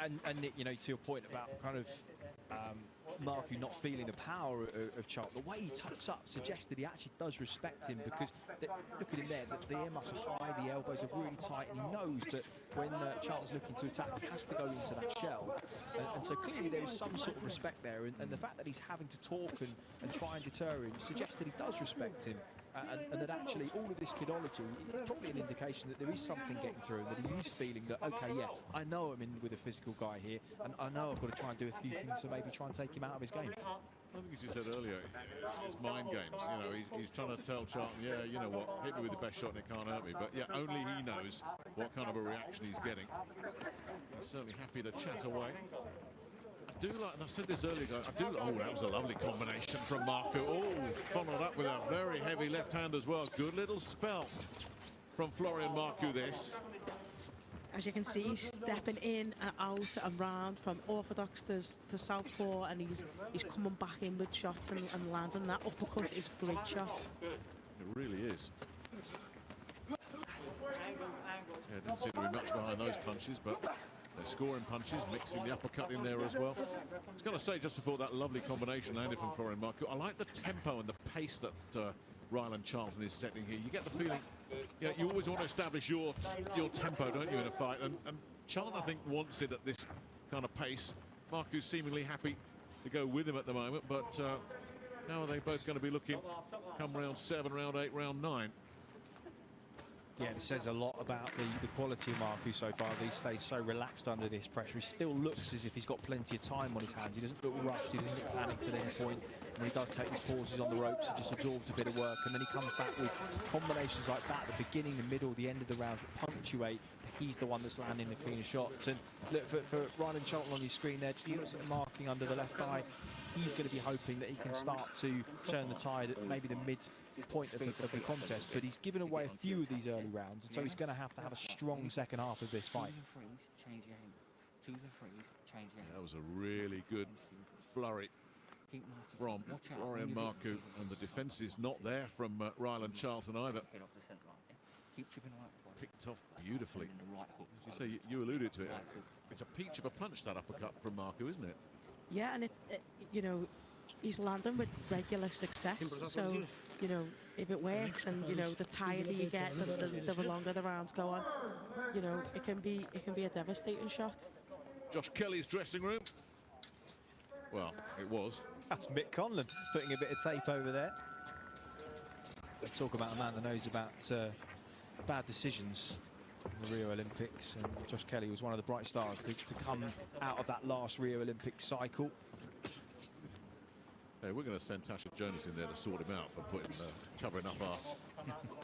And you know, to your point about kind of Marku not feeling the power of Charlton, the way he tucks up suggests that he actually does respect him, because look at him there, the earmuffs are high, the elbows are really tight, and he knows that when Charlton's looking to attack, he has to go into that shell. And so clearly there is some sort of respect there, and the fact that he's having to talk and try and deter him suggests that he does respect him. And that actually all of this kidology is probably an indication that there is something getting through, and that he is feeling that, okay, yeah, I know I'm in with a physical guy here, and I know I've got to try and do a few things to maybe try and take him out of his game. I think, as you said earlier, it's mind games. You know, he's trying to tell Charlton, yeah, you know what, hit me with the best shot and it can't hurt me. But yeah, only he knows what kind of a reaction he's getting. He's certainly happy to chat away. I do like, and I said this earlier, oh, that was a lovely combination from Marku. Oh, followed up with a very heavy left hand as well. Good little spell from Florian Marku, this. As you can see, he's stepping in and out and round from orthodox to southpaw, and he's coming back in with shots and landing. That uppercut is a great shot. It really is. Yeah, didn't seem to be much behind those punches, but they're scoring punches, mixing the uppercut in there as well. I was going to say, just before that lovely combination landed from Florian Marku, I like the tempo and the pace that Ryland Charlton is setting here. You get the feeling, you know, you always want to establish your tempo, don't you, in a fight? And Charlton, I think, wants it at this kind of pace. Marku's seemingly happy to go with him at the moment, but how are they both going to be looking come round 7, round 8, round 9? Yeah, it says a lot about the quality of Marku so far. He stays so relaxed under this pressure. He still looks as if he's got plenty of time on his hands. He doesn't look rushed, he doesn't get panicked at any point. When he does take his pauses on the ropes, he just absorbs a bit of work, and then he comes back with combinations like that, the beginning, the middle, the end of the rounds that punctuate that he's the one that's landing the clean shots. And look, for Ryland Charlton on your screen there, just marking under the left eye, he's going to be hoping that he can start to turn the tide at maybe the mid-point of the contest, but he's given away a few of these early rounds, and so he's going to have a strong second half of this fight. That was a really good flurry from Florian Marku, and the defence is not there from Ryland Charlton either. Picked off beautifully. As you say, you alluded to it. It's a peach of a punch, that uppercut from Marku, isn't it? Yeah, and you know, he's landing with regular success. So, you know, if it works, and you know, the tireder you get, the longer the rounds go on, you know, it can be a devastating shot. Josh Kelly's dressing room. Well, it was. That's Mick Conlon putting a bit of tape over there. Let's talk about a man that knows about bad decisions in the Rio Olympics, and Josh Kelly was one of the bright stars to come out of that last Rio Olympic cycle. Hey, we're going to send Tasha Jonas in there to sort him out for covering up our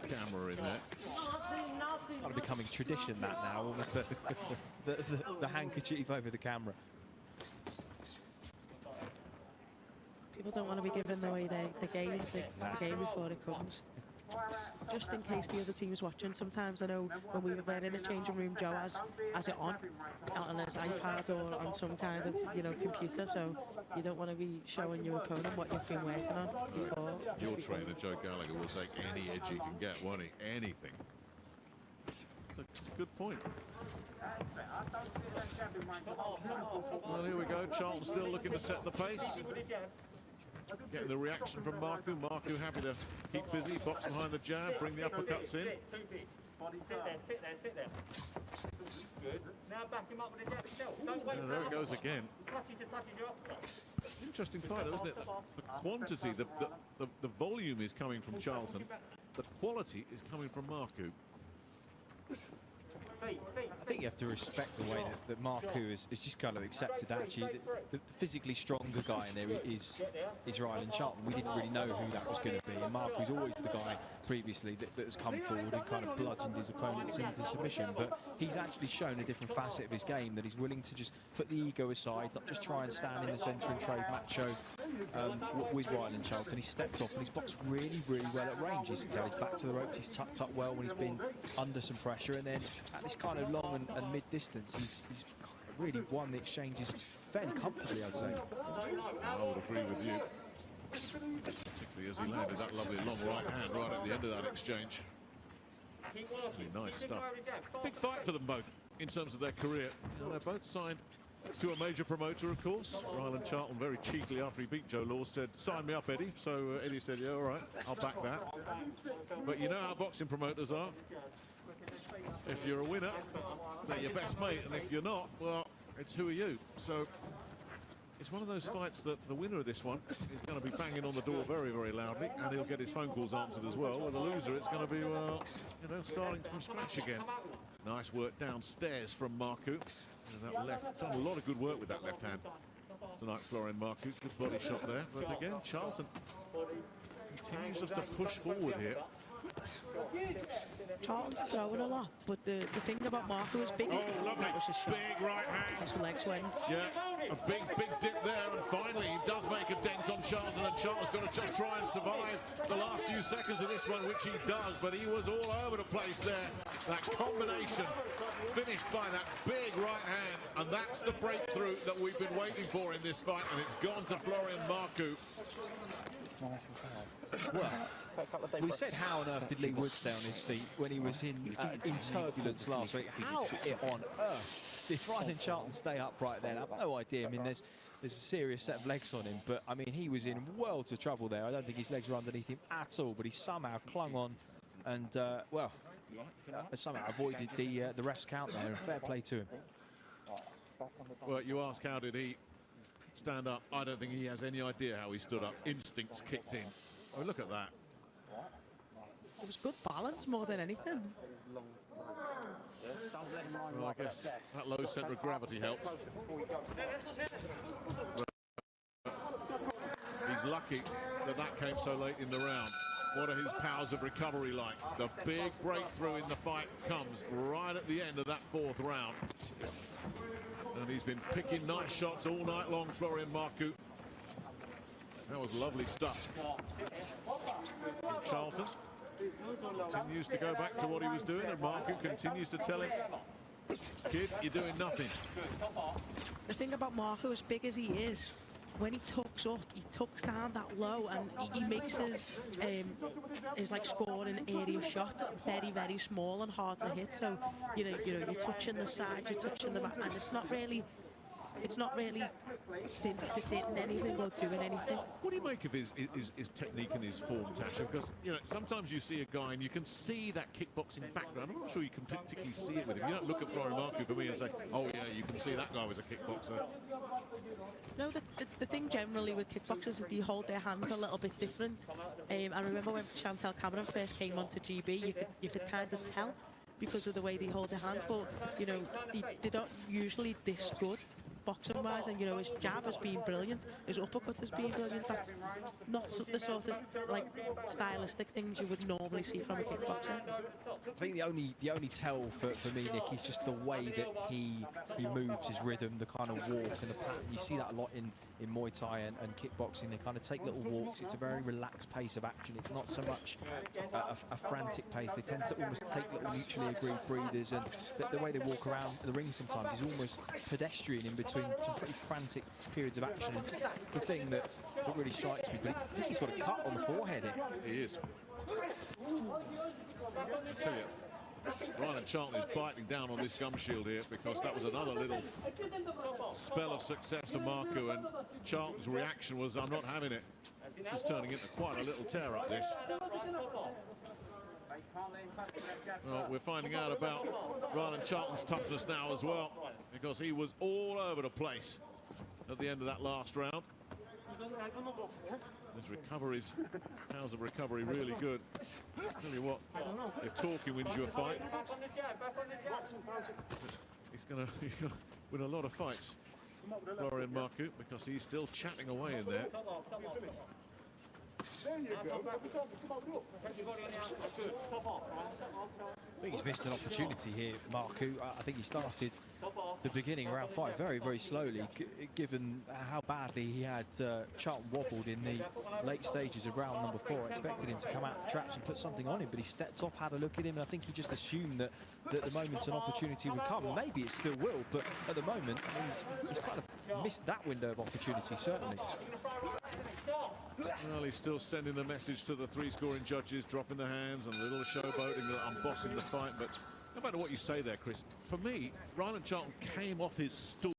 camera in there. Kind of becoming tradition, that now, almost the handkerchief over the camera. People don't want to be giving away the game before it comes. Just in case the other team's watching. Sometimes I know when we were in a changing room, Joe has it on his iPad or on some kind of, you know, computer, so you don't want to be showing your opponent what you've been working on before. Your trainer, Joe Gallagher, will take any edge he can get, won't he? Anything. So it's a good point. Well, here we go. Charlton still looking to set the pace. Getting the reaction from Marku. Marku happy to keep busy, box behind the jab, bring the uppercuts in. Sit there. Good. Now back him up with the jab itself. Don't wait. There it goes again. Touches your uppercut. Interesting fight, isn't it? The quantity, the volume is coming from Charlton. The quality is coming from Marku. I think you have to respect the way that Marku has just kind of accepted that actually the physically stronger guy in there is Ryland Charlton. We didn't really know who that was going to be, and Marku's always the guy previously that has come forward and kind of bludgeoned his opponents into submission, but he's actually shown a different facet of his game, that he's willing to just put the ego aside, not just try and stand in the centre and trade macho with Ryland Charlton. He steps off and he's boxed really well at range. He's back to the ropes, he's tucked up well when he's been under some pressure, and then at this kind of long and mid-distance, he's really won the exchanges fairly comfortably, I'd say. I would agree with you, particularly as he landed that lovely long right hand right at the end of that exchange. Really nice stuff. Big fight for them both in terms of their career. They're both signed to a major promoter, of course. Ryland Charlton very cheekily, after he beat Joe Law, said, sign me up, Eddie. So Eddie said, yeah, all right, I'll back that. But you know how boxing promoters are. If you're a winner, they're your best mate, and if you're not, well, it's who are you? So it's one of those fights that the winner of this one is going to be banging on the door very, very loudly, and he'll get his phone calls answered as well. With the loser, it's going to be, well, you know, starting from scratch again. Nice work downstairs from Marku. And that left, done a lot of good work with that left hand tonight, Florian Marku. Good body shot there. But again, Charlton continues just to push forward here. Charlton's throwing a lot, but the thing about Marku is big. Lovely, big right hand. His legs went. Yeah, a big dip there, and finally he does make a dent on Charlton, and Charlton's got to just try and survive the last few seconds of this one, which he does, but he was all over the place there. That combination finished by that big right hand, and that's the breakthrough that we've been waiting for in this fight, and it's gone to Florian Marku. Well, we said how on earth did Lee Wood stay on his feet when he was in turbulence last week. How on earth did Ryland Charlton stay upright then? I've no idea. I mean, there's a serious set of legs on him, but I mean, he was in worlds of trouble there. I don't think his legs were underneath him at all, but he somehow clung on and, well, somehow avoided the ref's count there, and fair play to him. Well, you ask how did he stand up? I don't think he has any idea how he stood up. Instincts kicked in. I mean, look at that. It was good balance more than anything. Well, I guess that low centre of gravity helped. He's lucky that that came so late in the round. What are his powers of recovery like? The big breakthrough in the fight comes right at the end of that fourth round. And he's been picking nice shots all night long, Florian Marku. That was lovely stuff. And Charlton continues to go back to what he was doing, and Marku continues to tell him, kid, you're doing nothing. The thing about Marku, as big as he is, when he tucks up, he tucks down that low, and he makes his like scoring area shot very, very small and hard to hit. So you know you're touching the side, you're touching the back, and it's not really didn't anything or doing anything. What do you make of his technique and his form, Tasha? Because, you know, sometimes you see a guy and you can see that kickboxing background. I'm not sure you can particularly see it with him. You don't look at Florian Marku for me and say, oh yeah, you can see that guy was a kickboxer. No, the thing generally with kickboxers is they hold their hands a little bit different. I remember when Chantel Cameron first came onto GB, you could kind of tell because of the way they hold their hands, but you know they don't usually this good boxing wise, and you know his jab has been brilliant, his uppercut has been brilliant. That's not the sort of like stylistic things you would normally see from a kickboxer. I think the only tell for me, Nick, is just the way that he moves, his rhythm, the kind of walk and the pattern. You see that a lot in Muay Thai and kickboxing. They kind of take little walks. It's a very relaxed pace of action. It's not so much a frantic pace. They tend to almost take little mutually agreed breathers, and the way they walk around the ring sometimes is almost pedestrian in between some pretty frantic periods of action. And that's the thing that really strikes me. But I think he's got a cut on the forehead here. He is. I tell you, Ryland Charlton is biting down on this gum shield here, because that was another little spell of success for Marku, and Charlton's reaction was, I'm not having it. This is turning into quite a little tear up, this. Well, we're finding out about Ryland Charlton's toughness now as well, because he was all over the place at the end of that last round. His recoveries, powers of recovery really good. Tell you what, if talking wins you a fight, he's gonna win a lot of fights, Florian Marku, because he's still chatting away in there. I think he's missed an opportunity here, Marku. I think he started the beginning round 5 very, very slowly, given how badly he had Charlton wobbled in the late stages of round number 4. I expected him to come out the traps and put something on him, but he stepped off, had a look at him, and I think he just assumed that the moment an opportunity would come. Maybe it still will, but at the moment, I mean, he's kind of missed that window of opportunity, certainly. Well, he's still sending the message to the 3 scoring judges, dropping the hands and a little showboating that I'm bossing the fight. But no matter what you say there, Chris, for me, Ryland Charlton came off his stool